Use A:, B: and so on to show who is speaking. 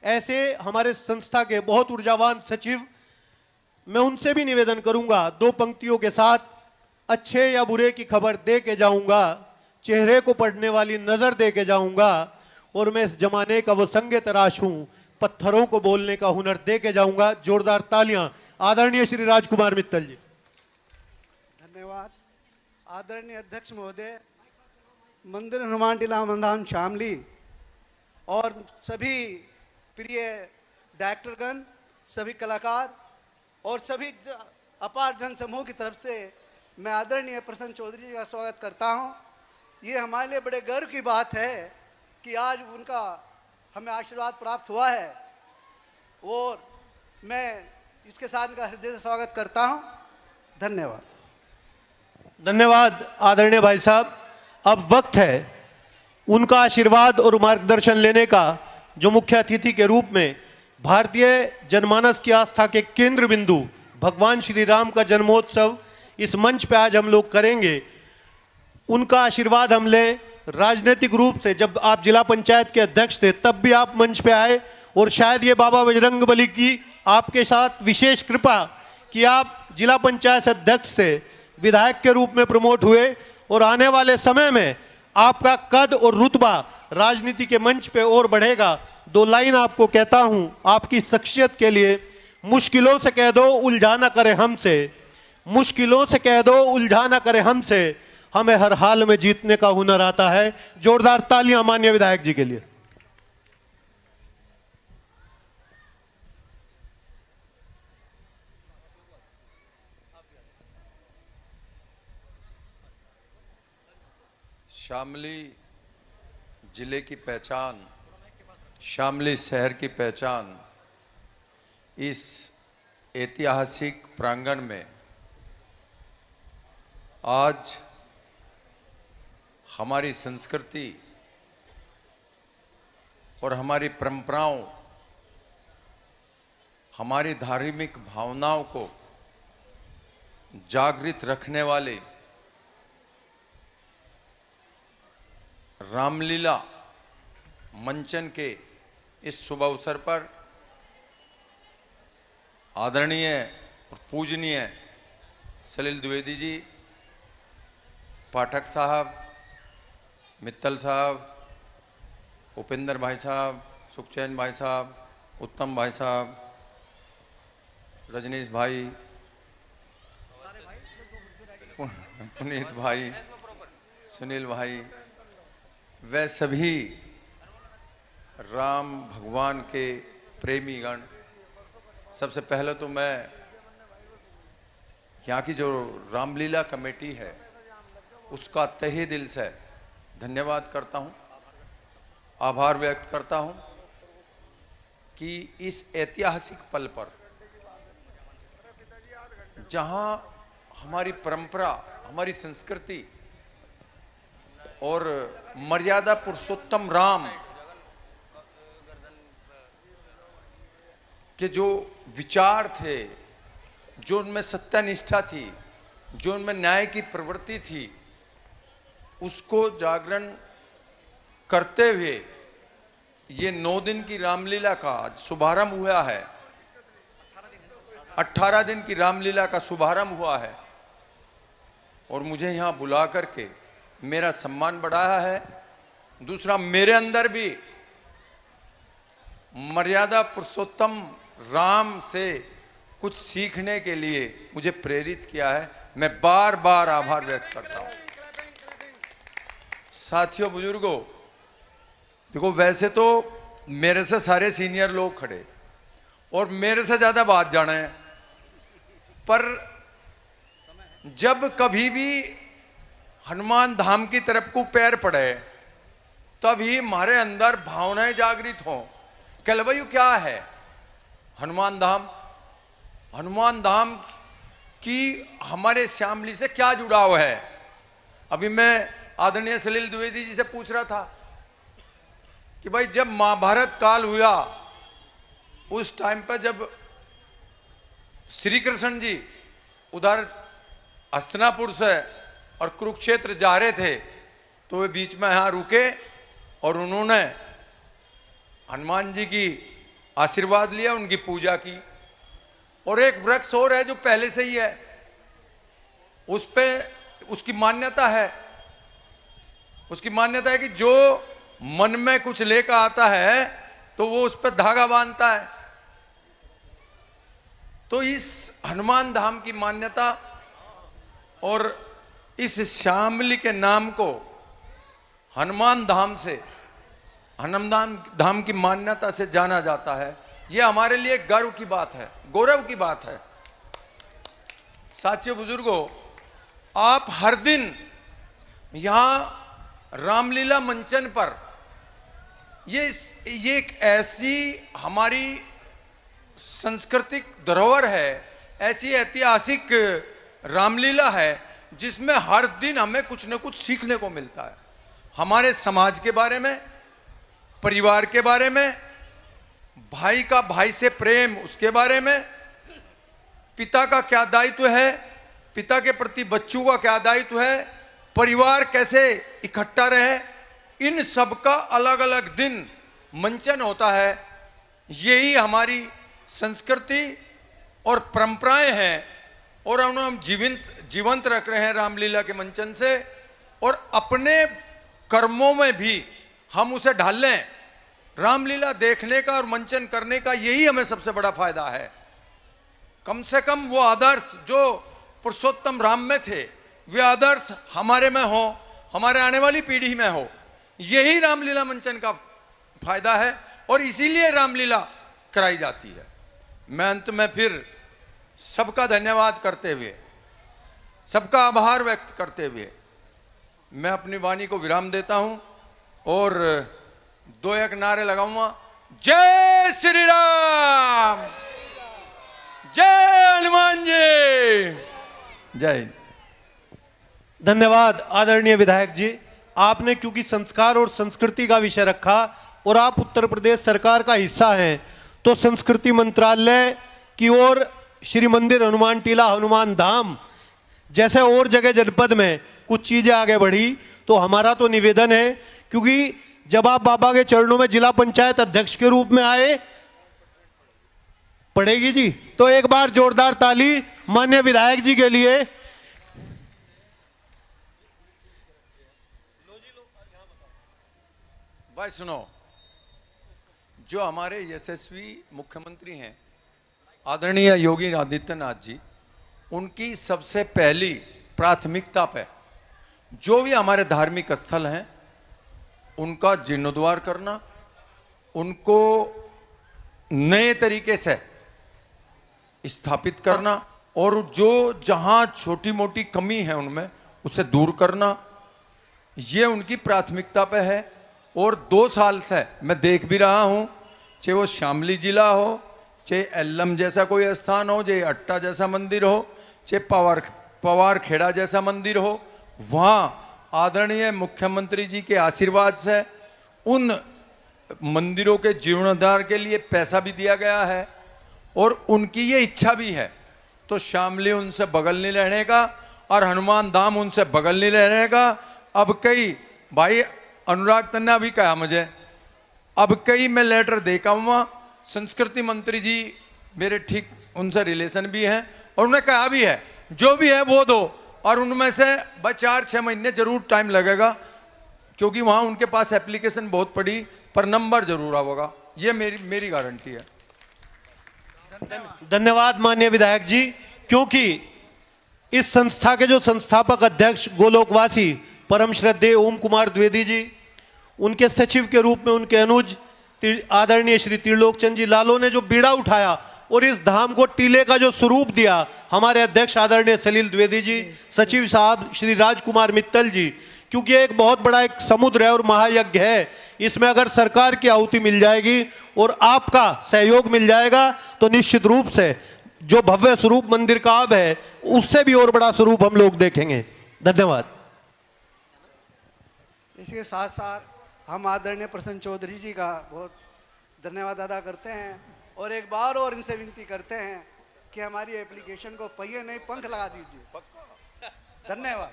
A: ऐसे हमारे संस्था के बहुत ऊर्जावान सचिव, मैं उनसे भी निवेदन करूंगा, 2 पंक्तियों के साथ अच्छे या बुरे की खबर दे के जाऊंगा, चेहरे को पढ़ने वाली नजर दे के जाऊंगा, और मैं इस जमाने का वो संगे तराश हूं, पत्थरों को बोलने का हुनर दे के जाऊंगा। जोरदार तालियां आदरणीय श्री राजकुमार मित्तल जी।
B: धन्यवाद। आदरणीय अध्यक्ष महोदय, मंदिर हनुमान टीला मंधान शामली और सभी प्रिय डायरेक्टरगण, सभी कलाकार और सभी अपार जन समूह की तरफ से मैं आदरणीय प्रसन्न चौधरी जी का स्वागत करता हूं। ये हमारे लिए बड़े गर्व की बात है कि आज उनका हमें आशीर्वाद प्राप्त हुआ है और मैं इसके साथ इनका हृदय से स्वागत करता हूं। धन्यवाद।
A: धन्यवाद आदरणीय भाई साहब। अब वक्त है उनका आशीर्वाद और मार्गदर्शन लेने का, जो मुख्य अतिथि के रूप में भारतीय जनमानस की आस्था के केंद्र बिंदु भगवान श्री राम का जन्मोत्सव इस मंच पे आज हम लोग करेंगे। उनका आशीर्वाद हम लें। राजनीतिक रूप से जब आप जिला पंचायत के अध्यक्ष थे तब भी आप मंच पे आए, और शायद ये बाबा बजरंगबली की आपके साथ विशेष कृपा कि आप जिला पंचायत अध्यक्ष से विधायक के रूप में प्रमोट हुए, और आने वाले समय में आपका कद और रुतबा राजनीति के मंच पे और बढ़ेगा। 2 लाइन आपको कहता हूं आपकी शख्सियत के लिए। मुश्किलों से कह दो उलझा ना करे हमसे, मुश्किलों से कह दो उलझा ना करे हमसे, हमें हर हाल में जीतने का हुनर आता है। जोरदार तालियां माननीय विधायक जी के लिए।
C: शामली जिले की पहचान, शामली शहर की पहचान इस ऐतिहासिक प्रांगण में आज हमारी संस्कृति और हमारी परंपराओं, हमारी धार्मिक भावनाओं को जागृत रखने वाले रामलीला मंचन के इस शुभ अवसर पर आदरणीय और पूजनीय सलिल द्विवेदी जी, पाठक साहब, मित्तल साहब, उपेंद्र भाई साहब, सुखचैन भाई साहब, उत्तम भाई साहब, रजनीश भाई, पुनीत भाई, सुनील भाई, वे सभी राम भगवान के प्रेमी गण, सबसे पहले तो मैं यहाँ की जो रामलीला कमेटी है उसका तहे दिल से धन्यवाद करता हूँ, आभार व्यक्त करता हूँ कि इस ऐतिहासिक पल पर जहाँ हमारी परंपरा, हमारी संस्कृति और मर्यादा पुरुषोत्तम राम के जो विचार थे, जो उनमें सत्यनिष्ठा थी, जो उनमें न्याय की प्रवृत्ति थी, उसको जागरण करते हुए ये 9 दिन की रामलीला का शुभारंभ हुआ है। 18 दिन की रामलीला का शुभारंभ हुआ है और मुझे यहाँ बुला करके मेरा सम्मान बढ़ाया है। दूसरा, मेरे अंदर भी मर्यादा पुरुषोत्तम राम से कुछ सीखने के लिए मुझे प्रेरित किया है। मैं बार बार आभार व्यक्त करता हूँ। साथियों, बुजुर्गों, देखो वैसे तो मेरे से सारे सीनियर लोग खड़े और मेरे से ज्यादा बात जाना है, पर जब कभी भी हनुमान धाम की तरफ को पैर पड़े तभी हमारे अंदर भावनाएं जागृत हों। कलवयु क्या है? हनुमान धाम, हनुमान धाम की हमारे श्यामली से क्या जुड़ाव है? अभी मैं आदरणीय सलिल द्विवेदी जी से पूछ रहा था कि भाई जब महाभारत काल हुआ उस टाइम पर जब श्री कृष्ण जी उधर हस्तिनापुर से और कुरुक्षेत्र जा रहे थे तो वे बीच में यहाँ रुके और उन्होंने हनुमान जी की आशीर्वाद लिया, उनकी पूजा की। और एक वृक्ष और है जो पहले से ही है, उस पे उसकी मान्यता है, उसकी मान्यता है कि जो मन में कुछ लेकर आता है तो वो उस पर धागा बांधता है। तो इस हनुमान धाम की मान्यता और इस शामली के नाम को हनुमान धाम से, हनुमान धाम की मान्यता से जाना जाता है। यह हमारे लिए गर्व की बात है, गौरव की बात है। साथियों, बुजुर्गों, आप हर दिन यहां रामलीला मंचन पर ये एक ऐसी हमारी सांस्कृतिक धरोहर है, ऐसी ऐतिहासिक रामलीला है जिसमें हर दिन हमें कुछ न कुछ सीखने को मिलता है। हमारे समाज के बारे में, परिवार के बारे में, भाई का भाई से प्रेम, उसके बारे में, पिता का क्या दायित्व है, पिता के प्रति बच्चों का क्या दायित्व है, परिवार कैसे इकट्ठा रहे, इन सब का अलग अलग दिन मंचन होता है। यही हमारी संस्कृति और परंपराएं हैं और उन्हें हम जीवंत रख रहे हैं रामलीला के मंचन से। और अपने कर्मों में भी हम उसे ढाल लें। रामलीला देखने का और मंचन करने का यही हमें सबसे बड़ा फायदा है। कम से कम वो आदर्श जो पुरुषोत्तम राम में थे, वे आदर्श हमारे में हो, हमारे आने वाली पीढ़ी में हो। यही रामलीला मंचन का फायदा है और इसीलिए रामलीला कराई जाती है। मैं अंत में फिर सबका धन्यवाद करते हुए, सबका आभार व्यक्त करते हुए मैं अपनी वाणी को विराम देता हूं और दो एक नारे लगाऊंगा। जय श्री राम, जय हनुमान जी, जय हिंद।
A: धन्यवाद आदरणीय विधायक जी। आपने क्योंकि संस्कार और संस्कृति का विषय रखा और आप उत्तर प्रदेश सरकार का हिस्सा हैं, तो संस्कृति मंत्रालय की ओर श्री मंदिर हनुमान टीला, हनुमान धाम जैसे और जगह जनपद में कुछ चीजें आगे बढ़ी, तो हमारा तो निवेदन है, क्योंकि जब आप बाबा के चरणों में जिला पंचायत अध्यक्ष के रूप में आए, पड़ेगी जी, तो एक बार जोरदार ताली माननीय विधायक जी के लिए।
C: भाई सुनो, जो हमारे यशस्वी मुख्यमंत्री हैं आदरणीय योगी आदित्यनाथ जी, उनकी सबसे पहली प्राथमिकता पे जो भी हमारे धार्मिक स्थल हैं उनका जीर्णोद्धार करना, उनको नए तरीके से स्थापित करना और जो जहां छोटी मोटी कमी है उनमें उसे दूर करना, ये उनकी प्राथमिकता पे है। और 2 साल से मैं देख भी रहा हूं, चाहे वो शामली जिला हो, चाहे एल्लम जैसा कोई स्थान हो, चाहे अट्टा जैसा मंदिर हो, चाहे पवार खेड़ा जैसा मंदिर हो, वहाँ आदरणीय मुख्यमंत्री जी के आशीर्वाद से उन मंदिरों के जीर्णोद्धार के लिए पैसा भी दिया गया है और उनकी ये इच्छा भी है। तो शामली उनसे बगल नहीं रहने का और हनुमान धाम उनसे बगल नहीं रहने का। अब कई भाई अनुराग तन्ना भी कहा मुझे, अब कई मैं लेटर दे के आऊँगा, संस्कृति मंत्री जी मेरे ठीक उनसे रिलेशन भी हैं और उन्हें कहा भी है जो भी है वो दो, और उनमें से बस 4-6 महीने जरूर टाइम लगेगा, क्योंकि वहाँ उनके पास एप्लीकेशन बहुत पड़ी, पर नंबर जरूर होगा। ये मेरी गारंटी है।
A: धन्यवाद माननीय विधायक जी, क्योंकि इस संस्था के जो संस्थापक अध्यक्ष गोलोकवासी परम श्रद्धेय ओम कुमार द्विवेदी जी, उनके सचिव के रूप में उनके अनुज आदरणीय श्री त्रिलोकचंद जी लालो ने जो बीड़ा उठाया और इस धाम को टीले का जो स्वरूप दिया, हमारे अध्यक्ष आदरणीय सलील द्विवेदी जी, सचिव साहब श्री राजकुमार मित्तल जी, क्योंकि एक बहुत बड़ा एक समुद्र है और महायज्ञ है, इसमें अगर सरकार की आहुति मिल जाएगी और आपका सहयोग मिल जाएगा तो निश्चित रूप से जो भव्य स्वरूप मंदिर का अब है उससे भी और बड़ा स्वरूप हम लोग देखेंगे। धन्यवाद।
B: इसके साथ साथ हम आदरणीय प्रसन्न चौधरी जी का बहुत धन्यवाद अदा करते हैं और एक बार और इनसे विनती करते हैं कि हमारी एप्लीकेशन को पहिए नहीं पंख लगा दीजिए। धन्यवाद।